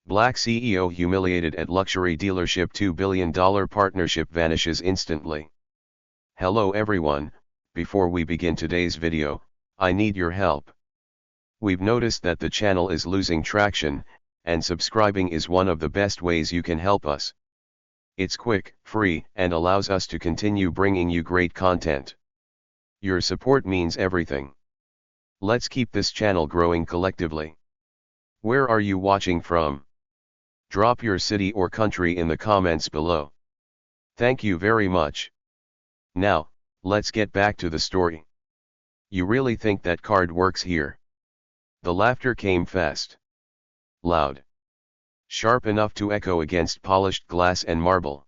Black CEO humiliated at luxury dealership, $2 billion partnership vanishes instantly. Hello everyone, before we begin today's video, I need your help. We've noticed that the channel is losing traction, and subscribing is one of the best ways you can help us. It's quick, free, and allows us to continue bringing you great content. Your support means everything. Let's keep this channel growing collectively. Where are you watching from? Drop your city or country in the comments below. Thank you very much. Now, let's get back to the story. You really think that card works here? The laughter came fast. Loud. Sharp enough to echo against polished glass and marble.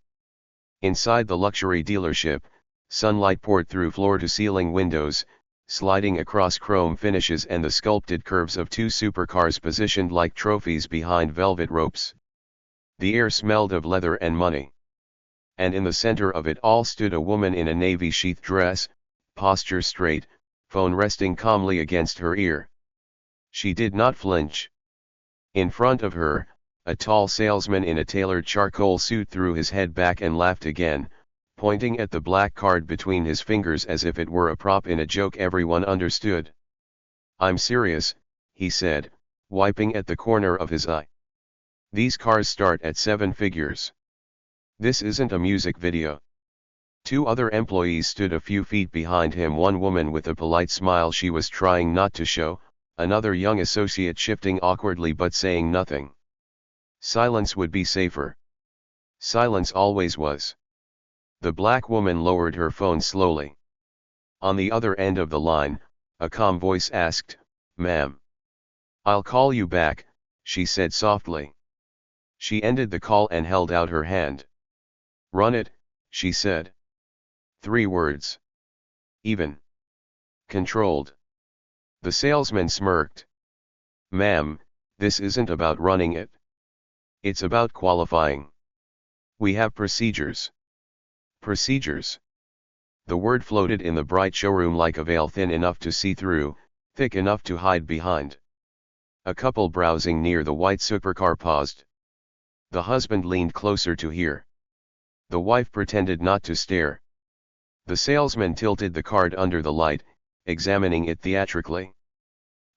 Inside the luxury dealership, sunlight poured through floor-to-ceiling windows, sliding across chrome finishes and the sculpted curves of two supercars positioned like trophies behind velvet ropes. The air smelled of leather and money. And in the center of it all stood a woman in a navy sheath dress, posture straight, phone resting calmly against her ear. She did not flinch. In front of her, a tall salesman in a tailored charcoal suit threw his head back and laughed again, pointing at the black card between his fingers as if it were a prop in a joke everyone understood. "I'm serious," he said, wiping at the corner of his eye. "These cars start at 7 figures. This isn't a music video." Two other employees stood a few feet behind him, one woman with a polite smile she was trying not to show, another young associate shifting awkwardly but saying nothing. Silence would be safer. Silence always was. The black woman lowered her phone slowly. On the other end of the line, a calm voice asked, "Ma'am." "I'll call you back," she said softly. She ended the call and held out her hand. "Run it," she said. 3 words. Even. Controlled. The salesman smirked. "Ma'am, this isn't about running it. It's about qualifying. We have procedures." Procedures. The word floated in the bright showroom like a veil, thin enough to see through, thick enough to hide behind. A couple browsing near the white supercar paused. The husband leaned closer to hear. The wife pretended not to stare. The salesman tilted the card under the light, examining it theatrically.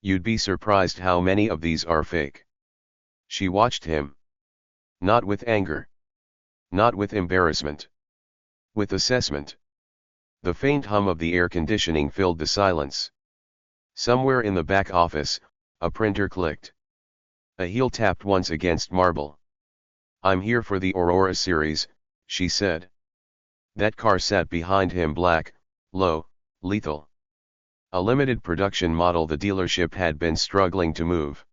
"You'd be surprised how many of these are fake." She watched him. Not with anger. Not with embarrassment. With assessment. The faint hum of the air conditioning filled the silence. Somewhere in the back office, a printer clicked. A heel tapped once against marble. "I'm here for the Aurora series," she said. That car sat behind him, black, low, lethal. A limited production model the dealership had been struggling to move.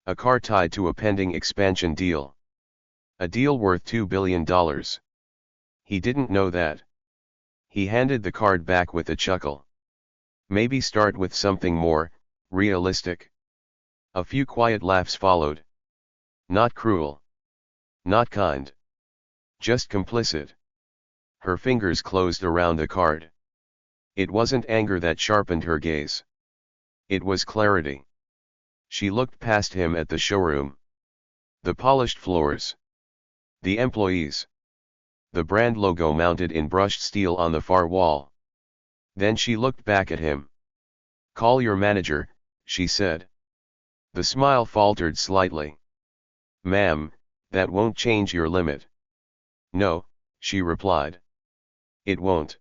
A car tied to a pending expansion deal. A deal worth $2 billion. He didn't know that. He handed the card back with a chuckle. "Maybe start with something more realistic." A few quiet laughs followed. Not cruel. Not kind. Just complicit. Her fingers closed around the card. It wasn't anger that sharpened her gaze. It was clarity. She looked past him at the showroom. The polished floors. The employees. The brand logo mounted in brushed steel on the far wall. Then she looked back at him. "Call your manager," she said. The smile faltered slightly. "Ma'am, that won't change your limit." "No," she replied. "It won't."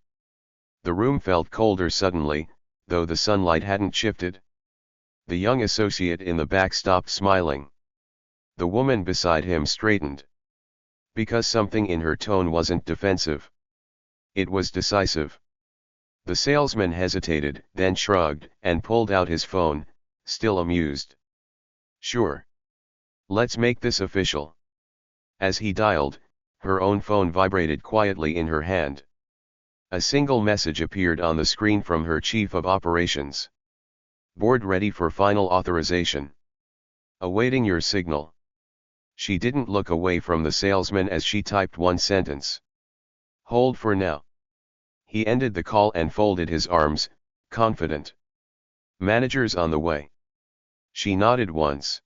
The room felt colder suddenly, though the sunlight hadn't shifted. The young associate in the back stopped smiling. The woman beside him straightened. Because something in her tone wasn't defensive. It was decisive. The salesman hesitated, then shrugged, and pulled out his phone, still amused. "Sure. Let's make this official." As he dialed, her own phone vibrated quietly in her hand. A single message appeared on the screen from her chief of operations. "Board ready for final authorization. Awaiting your signal." She didn't look away from the salesman as she typed one sentence. "Hold for now." He ended the call and folded his arms, confident. "Manager's on the way." She nodded once.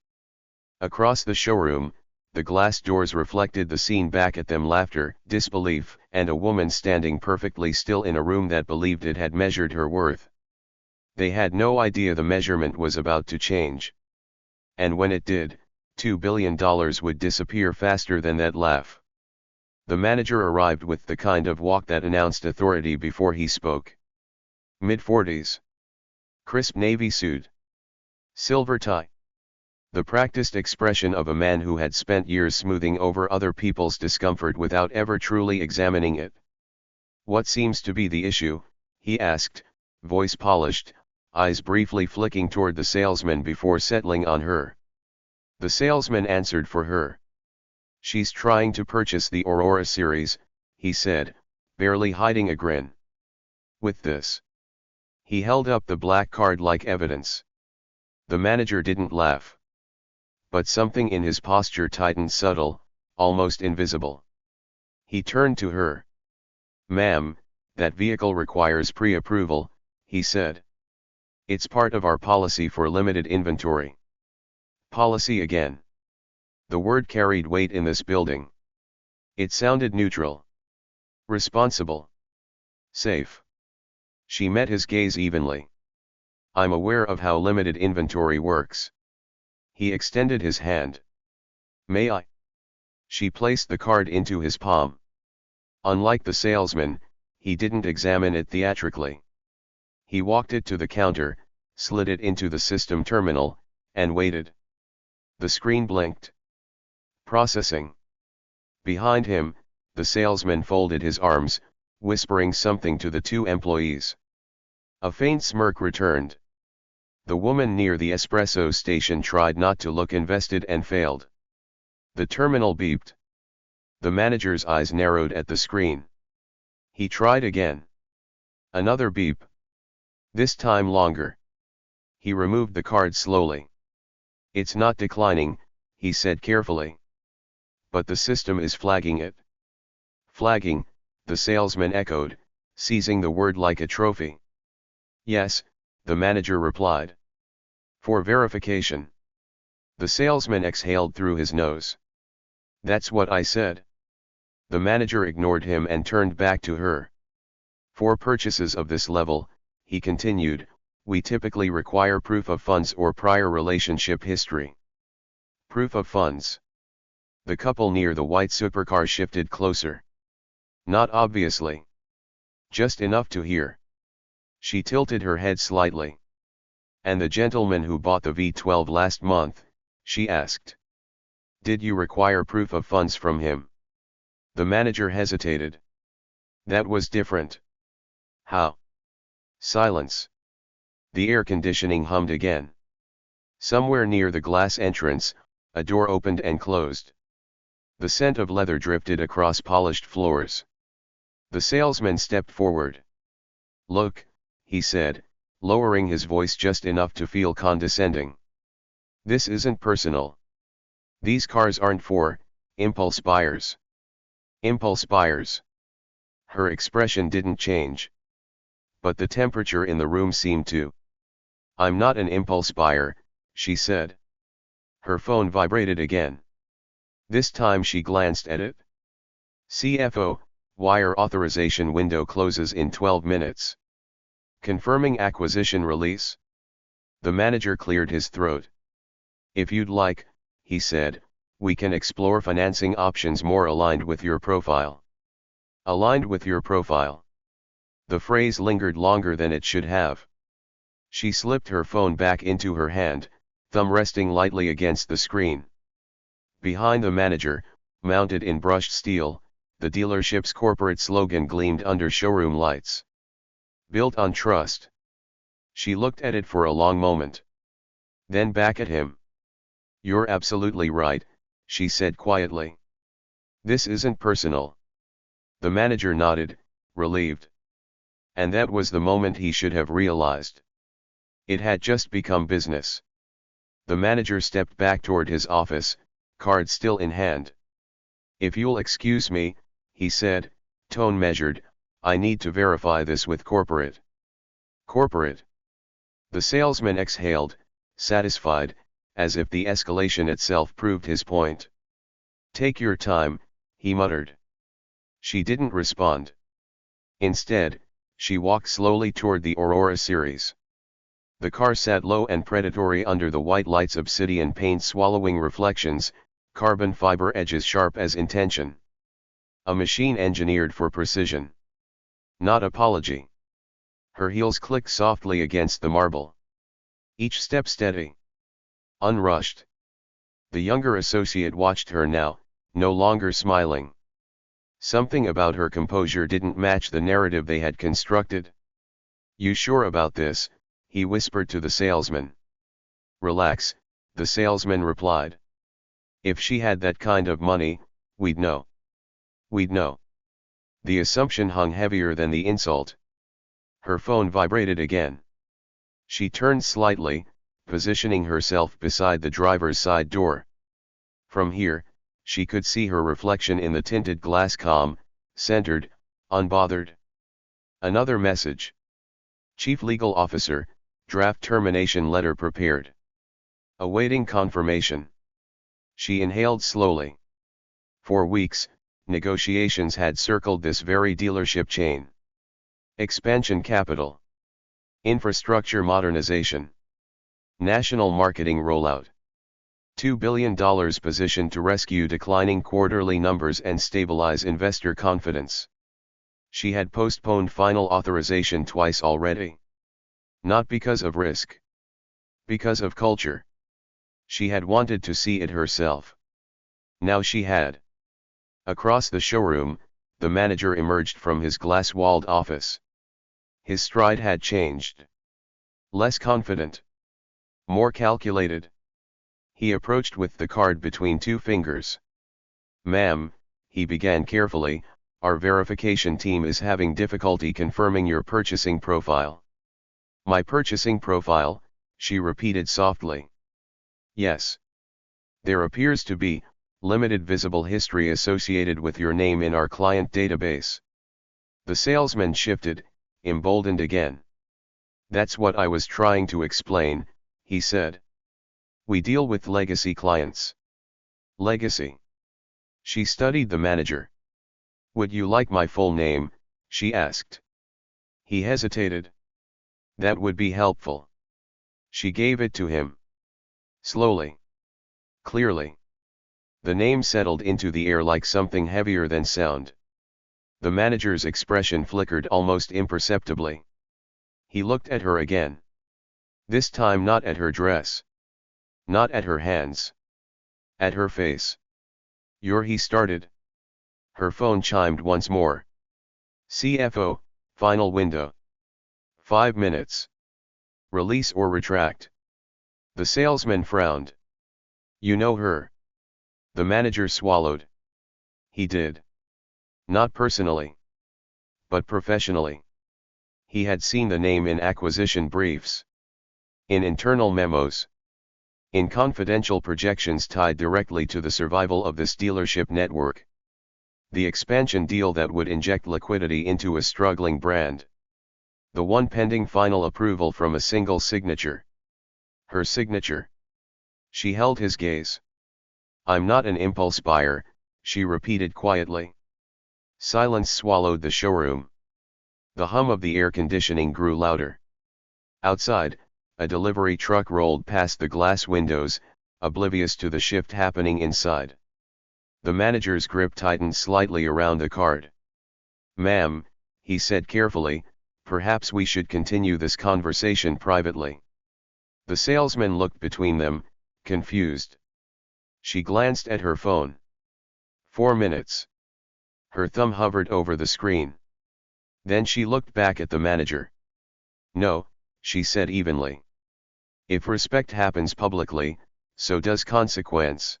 Across the showroom, The glass doors reflected the scene back at them: laughter, disbelief, and a woman standing perfectly still in a room that believed it had measured her worth. They had no idea the measurement was about to change. And when it did, $2 billion would disappear faster than that laugh. The manager arrived with the kind of walk that announced authority before he spoke. Mid-40s. Crisp navy suit. Silver tie. The practiced expression of a man who had spent years smoothing over other people's discomfort without ever truly examining it. "What seems to be the issue?" he asked, voice polished, eyes briefly flicking toward the salesman before settling on her. The salesman answered for her. "She's trying to purchase the Aurora series," he said, barely hiding a grin. "With this." He held up the black card like evidence. The manager didn't laugh. But something in his posture tightened, subtle, almost invisible. He turned to her. "Ma'am, that vehicle requires pre-approval," he said. "It's part of our policy for limited inventory." Policy again. The word carried weight in this building. It sounded neutral. Responsible. Safe. She met his gaze evenly. "I'm aware of how limited inventory works." He extended his hand. "May I?" She placed the card into his palm. Unlike the salesman, he didn't examine it theatrically. He walked it to the counter, slid it into the system terminal, and waited. The screen blinked. Processing. Behind him, the salesman folded his arms, whispering something to the two employees. A faint smirk returned. The woman near the espresso station tried not to look invested and failed. The terminal beeped. The manager's eyes narrowed at the screen. He tried again. Another beep. This time longer. He removed the card slowly. "It's not declining," he said carefully. "But the system is flagging it." "Flagging," the salesman echoed, seizing the word like a trophy. "Yes," the manager replied. "For verification." The salesman exhaled through his nose. "That's what I said." The manager ignored him and turned back to her. "For purchases of this level," he continued, "we typically require proof of funds or prior relationship history." Proof of funds. The couple near the white supercar shifted closer. "Not obviously. Just enough to hear." She tilted her head slightly. "And the gentleman who bought the V12 last month," she asked. "Did you require proof of funds from him?" The manager hesitated. "That was different." "How?" Silence. The air conditioning hummed again. Somewhere near the glass entrance, a door opened and closed. The scent of leather drifted across polished floors. The salesman stepped forward. "Look," he said, lowering his voice just enough to feel condescending. "This isn't personal. These cars aren't for impulse buyers." Impulse buyers. Her expression didn't change. But the temperature in the room seemed to. "I'm not an impulse buyer," she said. Her phone vibrated again. This time she glanced at it. "CFO, wire authorization window closes in 12 minutes. Confirming acquisition release." The manager cleared his throat. "If you'd like," he said, "we can explore financing options more aligned with your profile." Aligned with your profile. The phrase lingered longer than it should have. She slipped her phone back into her hand, thumb resting lightly against the screen. Behind the manager, mounted in brushed steel, the dealership's corporate slogan gleamed under showroom lights. "Built on trust." She looked at it for a long moment. Then back at him. "You're absolutely right," she said quietly. "This isn't personal." The manager nodded, relieved. And that was the moment he should have realized. It had just become business. The manager stepped back toward his office, card still in hand. "If you'll excuse me," he said, tone measured, "I need to verify this with corporate." "Corporate?" The salesman exhaled, satisfied, as if the escalation itself proved his point. Take your time, he muttered. She didn't respond. Instead, she walked slowly toward the Aurora series. The car sat low and predatory under the white lights, obsidian paint swallowing reflections, carbon fiber edges sharp as intention. A machine engineered for precision. Not apology. Her heels clicked softly against the marble. Each step steady. Unrushed. The younger associate watched her now, no longer smiling. Something about her composure didn't match the narrative they had constructed. You sure about this? He whispered to the salesman. Relax, the salesman replied. If she had that kind of money, we'd know. We'd know. The assumption hung heavier than the insult. Her phone vibrated again. She turned slightly, positioning herself beside the driver's side door. From here, she could see her reflection in the tinted glass, calm, centered, unbothered. Another message. Chief Legal Officer, draft termination letter prepared. Awaiting confirmation. She inhaled slowly. For weeks, negotiations had circled this very dealership chain. Expansion capital. Infrastructure modernization. National marketing rollout. $2 billion positioned to rescue declining quarterly numbers and stabilize investor confidence. She had postponed final authorization twice already. Not because of risk. Because of culture. She had wanted to see it herself. Now she had. Across the showroom, the manager emerged from his glass-walled office. His stride had changed. Less confident. More calculated. He approached with the card between two fingers. Ma'am, he began carefully, our verification team is having difficulty confirming your purchasing profile. My purchasing profile, she repeated softly. Yes. There appears to be limited visible history associated with your name in our client database. The salesman shifted, emboldened again. That's what I was trying to explain, he said. We deal with legacy clients. Legacy. She studied the manager. Would you like my full name? She asked. He hesitated. That would be helpful. She gave it to him. Slowly. Clearly. The name settled into the air like something heavier than sound. The manager's expression flickered almost imperceptibly. He looked at her again. This time not at her dress. Not at her hands. At her face. He started. Her phone chimed once more. CFO, final window. 5 minutes. Release or retract. The salesman frowned. You know her. The manager swallowed. He did. Not personally. But professionally. He had seen the name in acquisition briefs. In internal memos. In confidential projections tied directly to the survival of this dealership network. The expansion deal that would inject liquidity into a struggling brand. The one pending final approval from a single signature. Her signature. She held his gaze. I'm not an impulse buyer, she repeated quietly. Silence swallowed the showroom. The hum of the air conditioning grew louder. Outside, a delivery truck rolled past the glass windows, oblivious to the shift happening inside. The manager's grip tightened slightly around the card. Ma'am, he said carefully, perhaps we should continue this conversation privately. The salesman looked between them, confused. She glanced at her phone. 4 minutes. Her thumb hovered over the screen. Then she looked back at the manager. No, she said evenly. If respect happens publicly, so does consequence.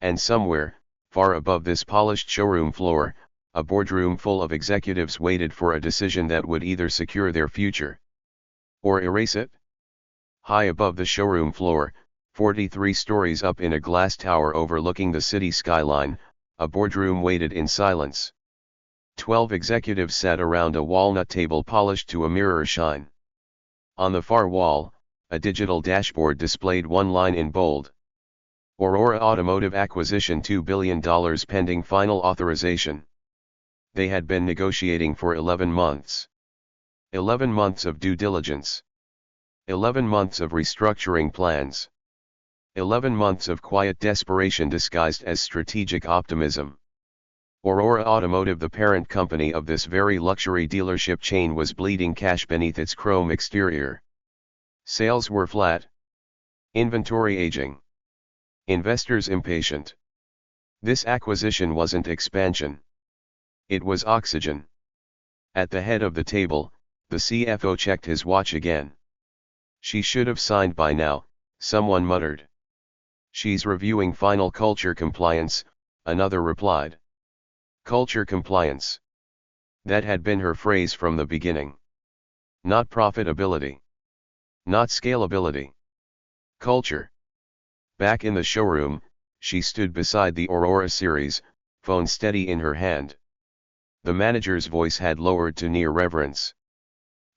And somewhere, far above this polished showroom floor, a boardroom full of executives waited for a decision that would either secure their future or erase it. High above the showroom floor, 43 stories up in a glass tower overlooking the city skyline, a boardroom waited in silence. 12 executives sat around a walnut table polished to a mirror shine. On the far wall, a digital dashboard displayed one line in bold. Aurora Automotive acquisition $2 billion pending final authorization. They had been negotiating for 11 months. 11 months of due diligence. 11 months of restructuring plans. 11 months of quiet desperation disguised as strategic optimism. Aurora Automotive, the parent company of this very luxury dealership chain, was bleeding cash beneath its chrome exterior. Sales were flat. Inventory aging. Investors impatient. This acquisition wasn't expansion. It was oxygen. At the head of the table, the CFO checked his watch again. She should have signed by now, someone muttered. She's reviewing final culture compliance, another replied. Culture compliance. That had been her phrase from the beginning. Not profitability. Not scalability. Culture. Back in the showroom, she stood beside the Aurora series, phone steady in her hand. The manager's voice had lowered to near reverence.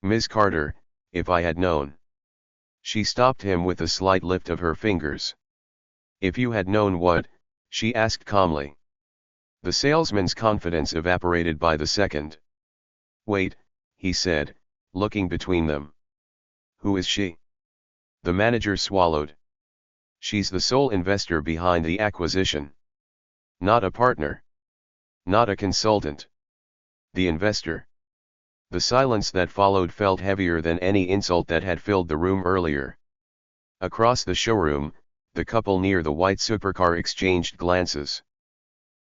Ms. Carter, if I had known. She stopped him with a slight lift of her fingers. If you had known what? She asked calmly. The salesman's confidence evaporated by the second. Wait, he said, looking between them. Who is she? The manager swallowed. She's the sole investor behind the acquisition. Not a partner. Not a consultant. The investor. The silence that followed felt heavier than any insult that had filled the room earlier. Across the showroom, the couple near the white supercar exchanged glances.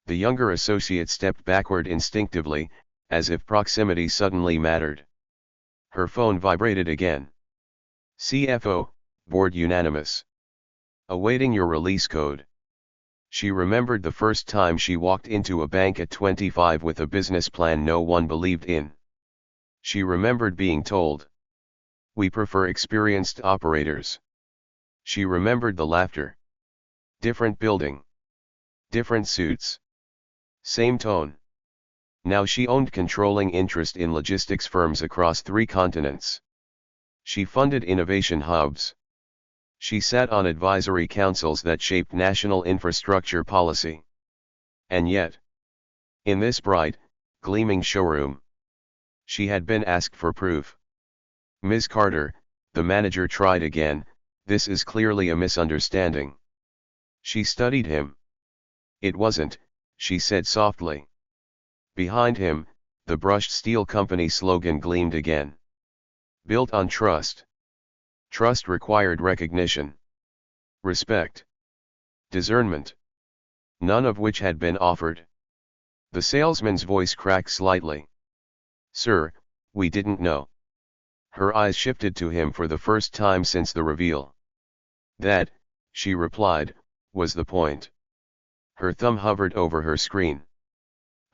The younger associate stepped backward instinctively, as if proximity suddenly mattered. Her phone vibrated again. CFO, board unanimous. Awaiting your release code. She remembered the first time she walked into a bank at 25 with a business plan no one believed in. She remembered being told, "We prefer experienced operators." She remembered the laughter. Different building. Different suits. Same tone. Now she owned controlling interest in logistics firms across 3 continents. She funded innovation hubs. She sat on advisory councils that shaped national infrastructure policy. And yet, in this bright, gleaming showroom, she had been asked for proof. Ms. Carter, the manager tried again, this is clearly a misunderstanding. She studied him. It wasn't, she said softly. Behind him, the brushed steel company slogan gleamed again. Built on trust. Trust required recognition. Respect. Discernment. None of which had been offered. The salesman's voice cracked slightly. Sir, we didn't know. Her eyes shifted to him for the first time since the reveal. That, she replied, was the point. Her thumb hovered over her screen.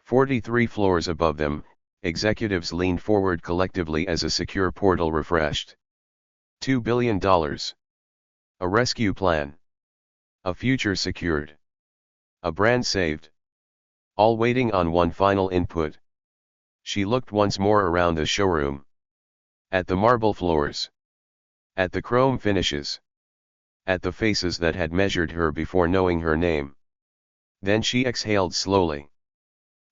43 floors above them, executives leaned forward collectively as a secure portal refreshed. $2 billion. A rescue plan. A future secured. A brand saved. All waiting on one final input. She looked once more around the showroom. At the marble floors. At the chrome finishes. At the faces that had measured her before knowing her name. Then she exhaled slowly.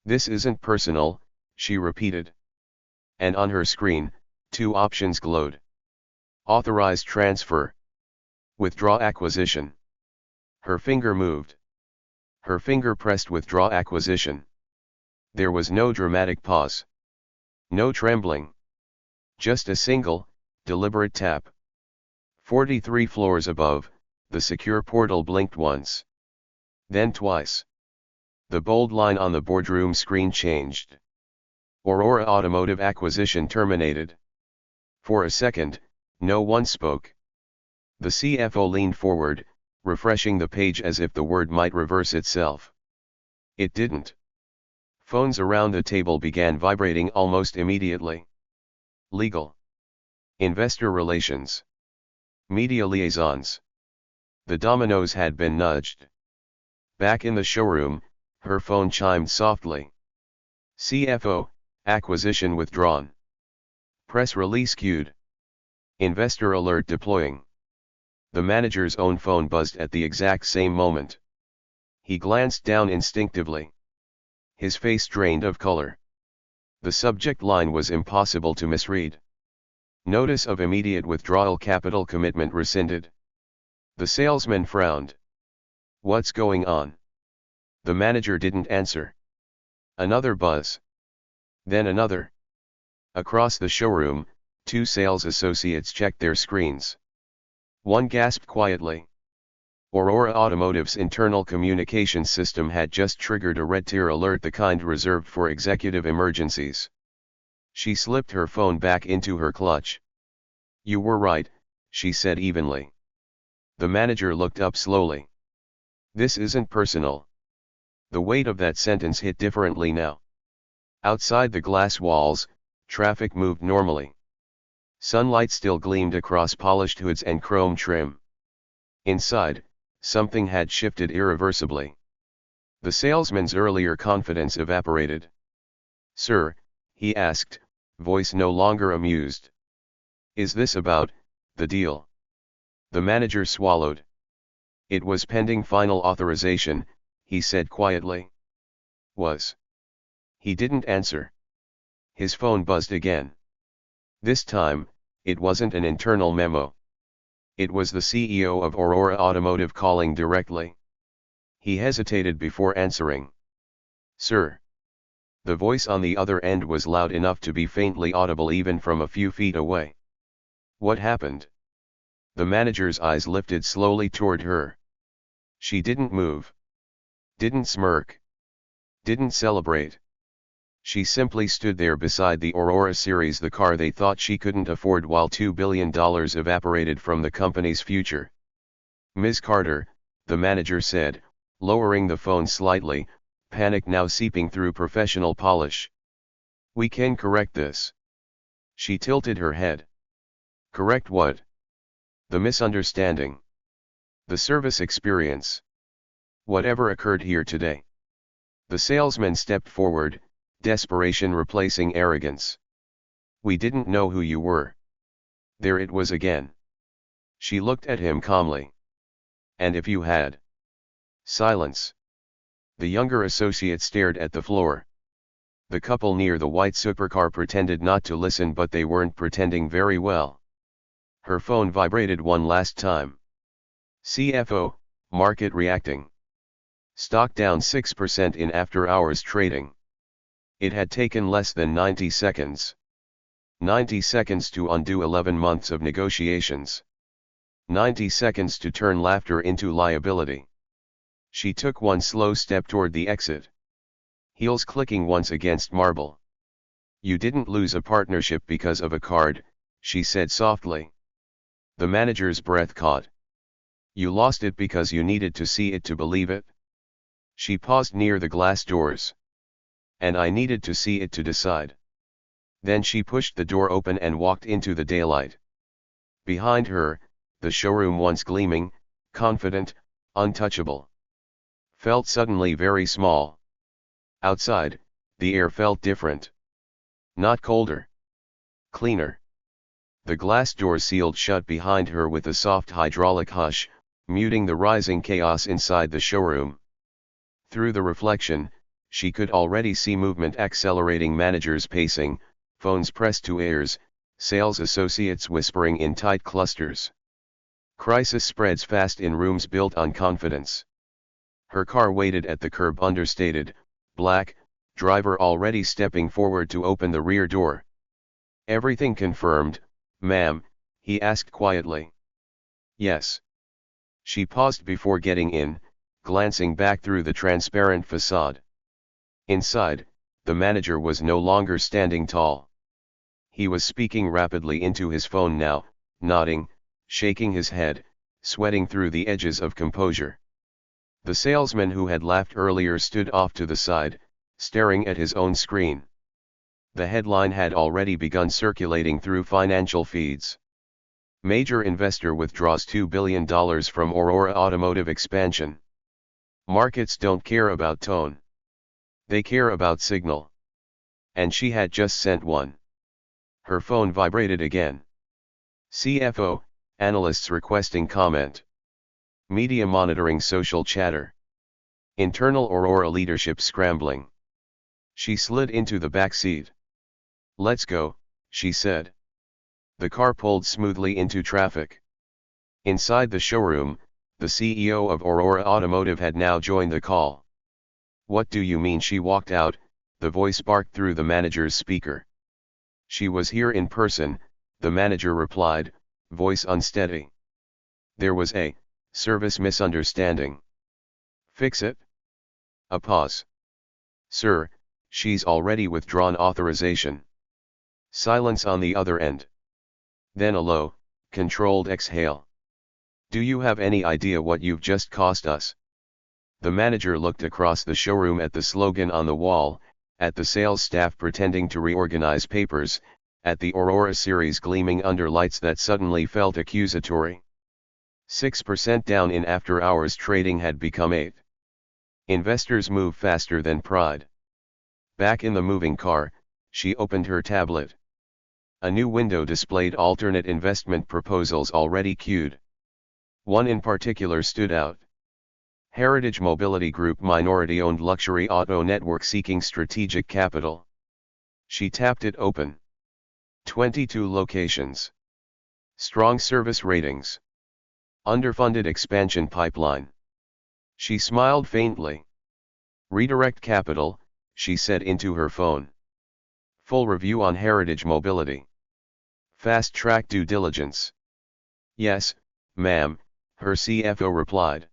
This isn't personal, she repeated. And on her screen, 2 options glowed. Authorize transfer. Withdraw acquisition. Her finger moved. Her finger pressed withdraw acquisition. There was no dramatic pause. No trembling. Just a single, deliberate tap. 43 floors above, the secure portal blinked once. Then twice. The bold line on the boardroom screen changed. Aurora Automotive acquisition terminated. For a second, no one spoke. The CFO leaned forward, refreshing the page as if the word might reverse itself. It didn't. Phones around the table began vibrating almost immediately. Legal. Investor relations. Media liaisons. The dominoes had been nudged. Back in the showroom, her phone chimed softly. CFO, acquisition withdrawn. Press release queued. Investor alert deploying. The manager's own phone buzzed at the exact same moment. He glanced down instinctively. His face drained of color. The subject line was impossible to misread. Notice of immediate withdrawal, capital commitment rescinded. The salesman frowned. What's going on? The manager didn't answer. Another buzz. Then another. Across the showroom, two sales associates checked their screens. One gasped quietly. Aurora Automotive's internal communications system had just triggered a red tear alert, the kind reserved for executive emergencies. She slipped her phone back into her clutch. You were right, she said evenly. The manager looked up slowly. This isn't personal. The weight of that sentence hit differently now. Outside the glass walls, traffic moved normally. Sunlight still gleamed across polished hoods and chrome trim. Inside, something had shifted irreversibly. The salesman's earlier confidence evaporated. Sir, he asked, voice no longer amused. Is this about the deal? The manager swallowed. It was pending final authorization, he said quietly. Was. He didn't answer. His phone buzzed again. This time, it wasn't an internal memo. It was the CEO of Aurora Automotive calling directly. He hesitated before answering. Sir. The voice on the other end was loud enough to be faintly audible even from a few feet away. What happened? The manager's eyes lifted slowly toward her. She didn't move. Didn't smirk. Didn't celebrate. She simply stood there beside the Aurora Series, the car they thought she couldn't afford, while $2 billion evaporated from the company's future. Ms. Carter, the manager said, lowering the phone slightly, panic now seeping through professional polish. We can correct this. She tilted her head. Correct what? The misunderstanding. The service experience. Whatever occurred here today. The salesman stepped forward, desperation replacing arrogance. We didn't know who you were. There it was again. She looked at him calmly. And if you had? Silence. The younger associate stared at the floor. The couple near the white supercar pretended not to listen, but they weren't pretending very well. Her phone vibrated one last time. CFO, market reacting. Stock down 6% in after-hours trading. It had taken less than 90 seconds. 90 seconds to undo 11 months of negotiations. 90 seconds to turn laughter into liability. She took one slow step toward the exit. Heels clicking once against marble. You didn't lose a partnership because of a card, she said softly. The manager's breath caught. You lost it because you needed to see it to believe it? She paused near the glass doors. And I needed to see it to decide. Then she pushed the door open and walked into the daylight. Behind her, the showroom, once gleaming, confident, untouchable, felt suddenly very small. Outside, the air felt different. Not colder. Cleaner. The glass door sealed shut behind her with a soft hydraulic hush, muting the rising chaos inside the showroom. Through the reflection, she could already see movement accelerating, managers pacing, phones pressed to ears, sales associates whispering in tight clusters. Crisis spreads fast in rooms built on confidence. Her car waited at the curb, understated, black, driver already stepping forward to open the rear door. Everything confirmed, ma'am, he asked quietly. Yes. She paused before getting in, glancing back through the transparent facade. Inside, the manager was no longer standing tall. He was speaking rapidly into his phone now, nodding, shaking his head, sweating through the edges of composure. The salesman who had laughed earlier stood off to the side, staring at his own screen. The headline had already begun circulating through financial feeds. Major investor withdraws $2 billion from Aurora Automotive expansion. Markets don't care about tone. They care about signal. And she had just sent one. Her phone vibrated again. CFO, Analysts requesting comment. Media monitoring social chatter. Internal Aurora leadership scrambling. She slid into the back seat. "Let's go," she said. The car pulled smoothly into traffic. Inside the showroom, the CEO of Aurora Automotive had now joined the call. "What do you mean?" She walked out, the voice barked through the manager's speaker. "She was here in person," the manager replied, voice unsteady. "There was a service misunderstanding." "Fix it." A pause. "Sir, she's already withdrawn authorization." Silence on the other end. Then a low, controlled exhale. "Do you have any idea what you've just cost us?" The manager looked across the showroom at the slogan on the wall, at the sales staff pretending to reorganize papers, at the Aurora series gleaming under lights that suddenly felt accusatory. 6% down in after-hours trading had become 8. Investors move faster than pride. Back in the moving car, she opened her tablet. A new window displayed alternate investment proposals already queued. One in particular stood out. Heritage Mobility Group, minority-owned luxury auto network seeking strategic capital. She tapped it open. 22 locations. Strong service ratings. Underfunded expansion pipeline. She smiled faintly. "Redirect capital," she said into her phone. "Full review on Heritage Mobility. Fast-track due diligence." "Yes, ma'am," her CFO replied.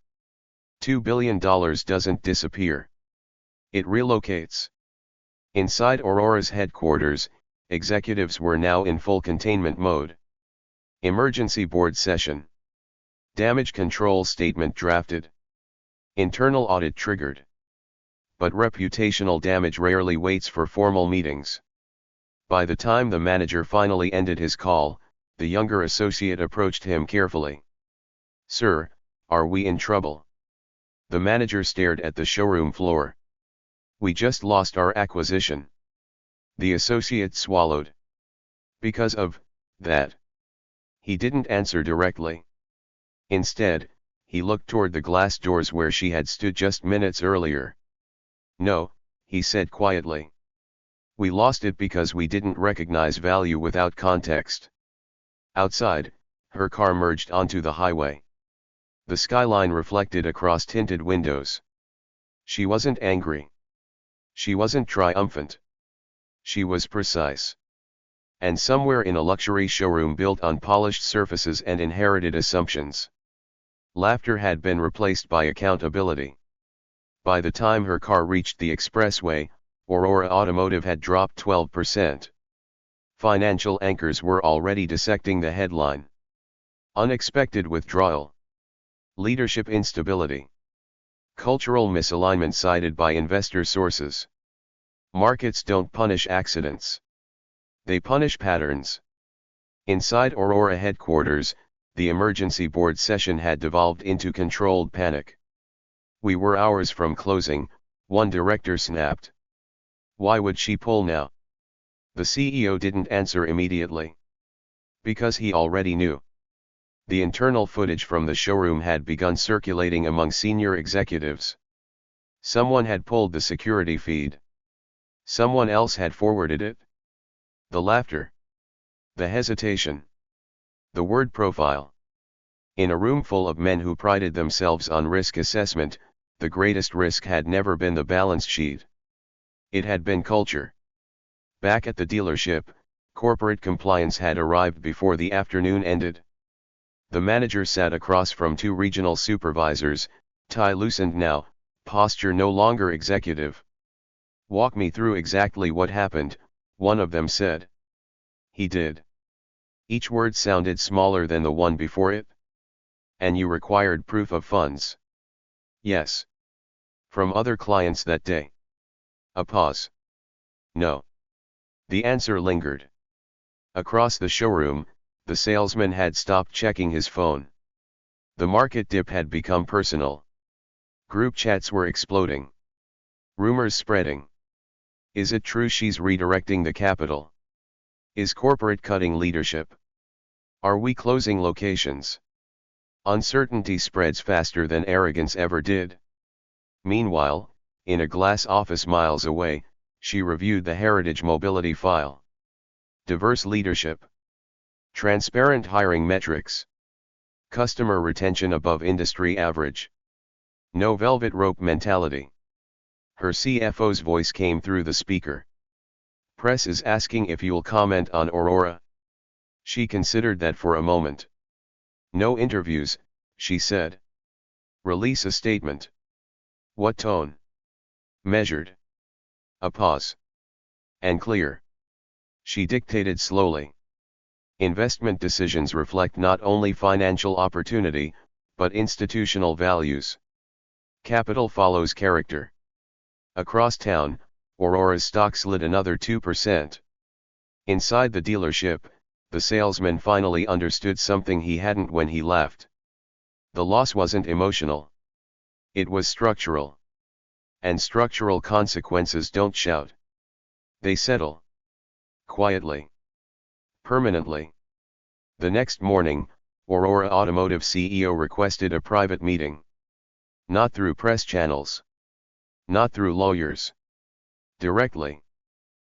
$2 billion doesn't disappear. It relocates. Inside Aurora's headquarters, executives were now in full containment mode. Emergency board session. Damage control statement drafted. Internal audit triggered. But reputational damage rarely waits for formal meetings. By the time the manager finally ended his call, the younger associate approached him carefully. "Sir, are we in trouble?" The manager stared at the showroom floor. "We just lost our acquisition." The associate swallowed. "Because of that?" He didn't answer directly. Instead, he looked toward the glass doors where she had stood just minutes earlier. "No," he said quietly. "We lost it because we didn't recognize value without context." Outside, her car merged onto the highway. The skyline reflected across tinted windows. She wasn't angry. She wasn't triumphant. She was precise. And somewhere in a luxury showroom built on polished surfaces and inherited assumptions, laughter had been replaced by accountability. By the time her car reached the expressway, Aurora Automotive had dropped 12%. Financial anchors were already dissecting the headline. Unexpected withdrawal. Leadership instability. Cultural misalignment cited by investor sources. Markets don't punish accidents. They punish patterns. Inside Aurora headquarters, the emergency board session had devolved into controlled panic. "We were hours from closing," one director snapped. "Why would she pull now?" The CEO didn't answer immediately. Because he already knew. The internal footage from the showroom had begun circulating among senior executives. Someone had pulled the security feed. Someone else had forwarded it. The laughter. The hesitation. The word profile. In a room full of men who prided themselves on risk assessment, the greatest risk had never been the balance sheet. It had been culture. Back at the dealership, corporate compliance had arrived before the afternoon ended. The manager sat across from two regional supervisors, tie loosened now, posture no longer executive. "Walk me through exactly what happened," one of them said. He did. Each word sounded smaller than the one before it. "And you required proof of funds?" "Yes." "From other clients that day?" A pause. "No." The answer lingered. Across the showroom, the salesman had stopped checking his phone. The market dip had become personal. Group chats were exploding. Rumors spreading. Is it true she's redirecting the capital? Is corporate cutting leadership? Are we closing locations? Uncertainty spreads faster than arrogance ever did. Meanwhile, in a glass office miles away, she reviewed the heritage mobility file. Diverse leadership. Transparent hiring metrics. Customer retention above industry average. No velvet rope mentality. Her CFO's voice came through the speaker. Press is asking if you'll comment on Aurora. She considered that for a moment. No interviews, she said. Release a statement. What tone? Measured. A pause. And clear. She dictated slowly. Investment decisions reflect not only financial opportunity, but institutional values. Capital follows character. Across town, Aurora's stock slid another 2%. Inside the dealership, the salesman finally understood something he hadn't when he left. The loss wasn't emotional. It was structural. And structural consequences don't shout. They settle. Quietly. Permanently. The next morning, Aurora Automotive CEO requested a private meeting. Not through press channels. Not through lawyers. Directly.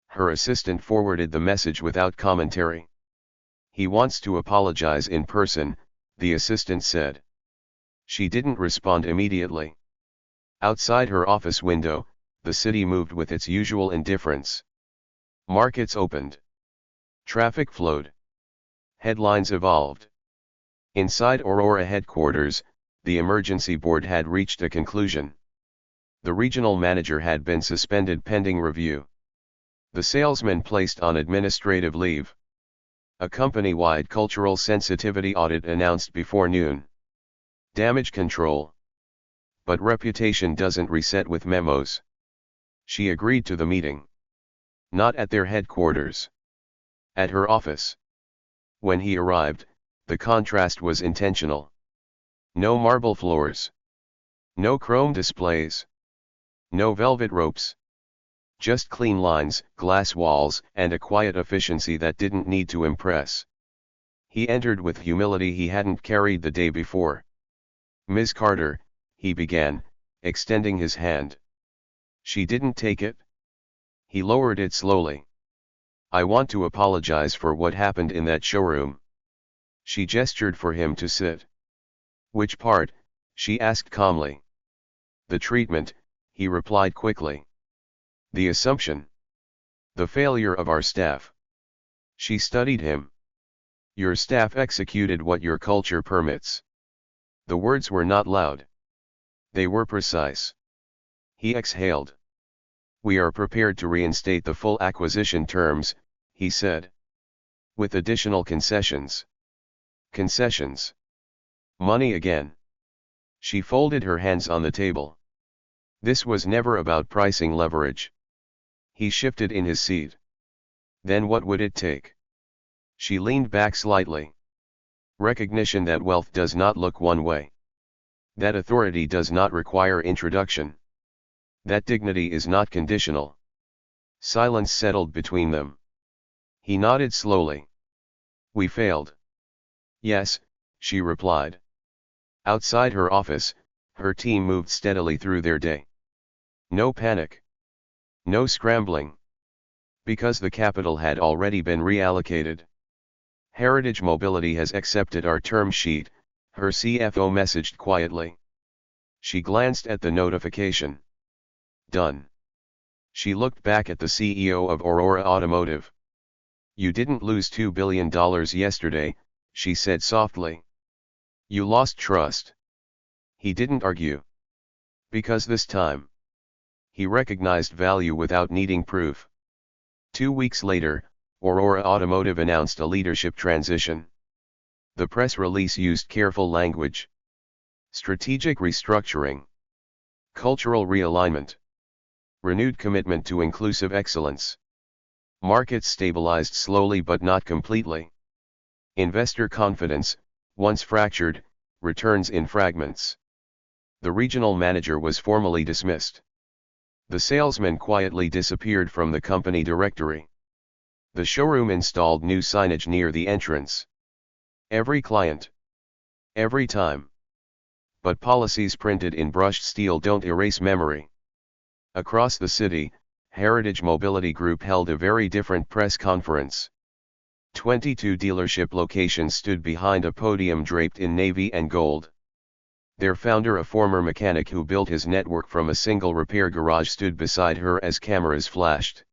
Her assistant forwarded the message without commentary. He wants to apologize in person, the assistant said. She didn't respond immediately. Outside her office window, the city moved with its usual indifference. Markets opened. Traffic flowed. Headlines evolved. Inside Aurora headquarters, the emergency board had reached a conclusion. The regional manager had been suspended pending review. The salesman placed on administrative leave. A company-wide cultural sensitivity audit announced before noon. Damage control. But reputation doesn't reset with memos. She agreed to the meeting. Not at their headquarters. At her office. When he arrived, the contrast was intentional. No marble floors. No chrome displays. No velvet ropes. Just clean lines, glass walls, and a quiet efficiency that didn't need to impress. He entered with humility he hadn't carried the day before. "Ms. Carter," he began, extending his hand. She didn't take it. He lowered it slowly. "I want to apologize for what happened in that showroom." She gestured for him to sit. "Which part?" she asked calmly. "The treatment," he replied quickly. "The assumption. The failure of our staff." She studied him. "Your staff executed what your culture permits." The words were not loud. They were precise. He exhaled. "We are prepared to reinstate the full acquisition terms," he said. "With additional concessions." Concessions. Money again. She folded her hands on the table. This was never about pricing leverage. He shifted in his seat. Then what would it take? She leaned back slightly. Recognition that wealth does not look one way. That authority does not require introduction. That dignity is not conditional. Silence settled between them. He nodded slowly. "We failed." "Yes," she replied. Outside her office, her team moved steadily through their day. No panic. No scrambling. Because the capital had already been reallocated. "Heritage Mobility has accepted our term sheet," her CFO messaged quietly. She glanced at the notification. Done. She looked back at the CEO of Aurora Automotive. "You didn't lose $2 billion yesterday," she said softly. "You lost trust." He didn't argue. Because this time, he recognized value without needing proof. 2 weeks later, Aurora Automotive announced a leadership transition. The press release used careful language. Strategic restructuring. Cultural realignment. Renewed commitment to inclusive excellence. Markets stabilized slowly but not completely. Investor confidence, once fractured, returns in fragments. The regional manager was formally dismissed. The salesman quietly disappeared from the company directory. The showroom installed new signage near the entrance. Every client. Every time. But policies printed in brushed steel don't erase memory. Across the city, Heritage Mobility Group held a very different press conference. 22 dealership locations stood behind a podium draped in navy and gold. Their founder, a former mechanic who built his network from a single repair garage, stood beside her as cameras flashed.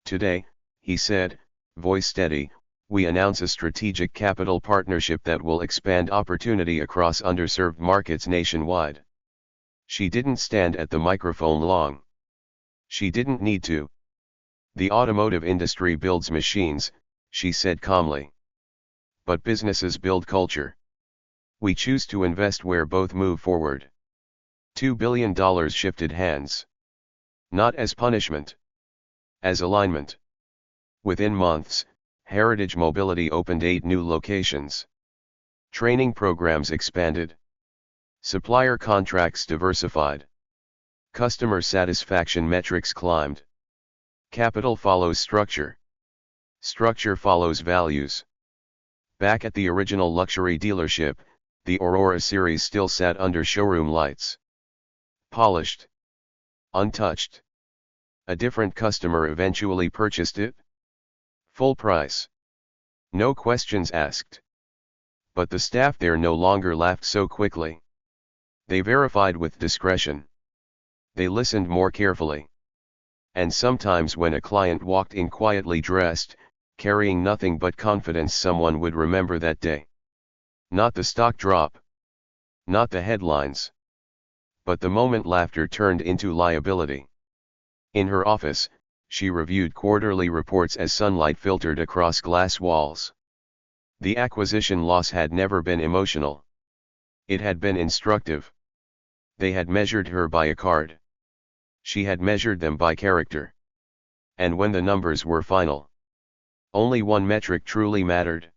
"Today," he said, voice steady, "we announce a strategic capital partnership that will expand opportunity across underserved markets nationwide." She didn't stand at the microphone long. She didn't need to. "The automotive industry builds machines," she said calmly. "But businesses build culture. We choose to invest where both move forward." $2 billion shifted hands. Not as punishment. As alignment. Within months, Heritage Mobility opened 8 new locations. Training programs expanded. Supplier contracts diversified. Customer satisfaction metrics climbed. Capital follows structure. Structure follows values. Back at the original luxury dealership, the Aurora series still sat under showroom lights. Polished. Untouched. A different customer eventually purchased it. Full price. No questions asked. But the staff there no longer laughed so quickly. They verified with discretion. They listened more carefully. And sometimes when a client walked in quietly dressed, carrying nothing but confidence, someone would remember that day. Not the stock drop. Not the headlines. But the moment laughter turned into liability. In her office, she reviewed quarterly reports as sunlight filtered across glass walls. The acquisition loss had never been emotional. It had been instructive. They had measured her by a card. She had measured them by character. And when the numbers were final, only one metric truly mattered.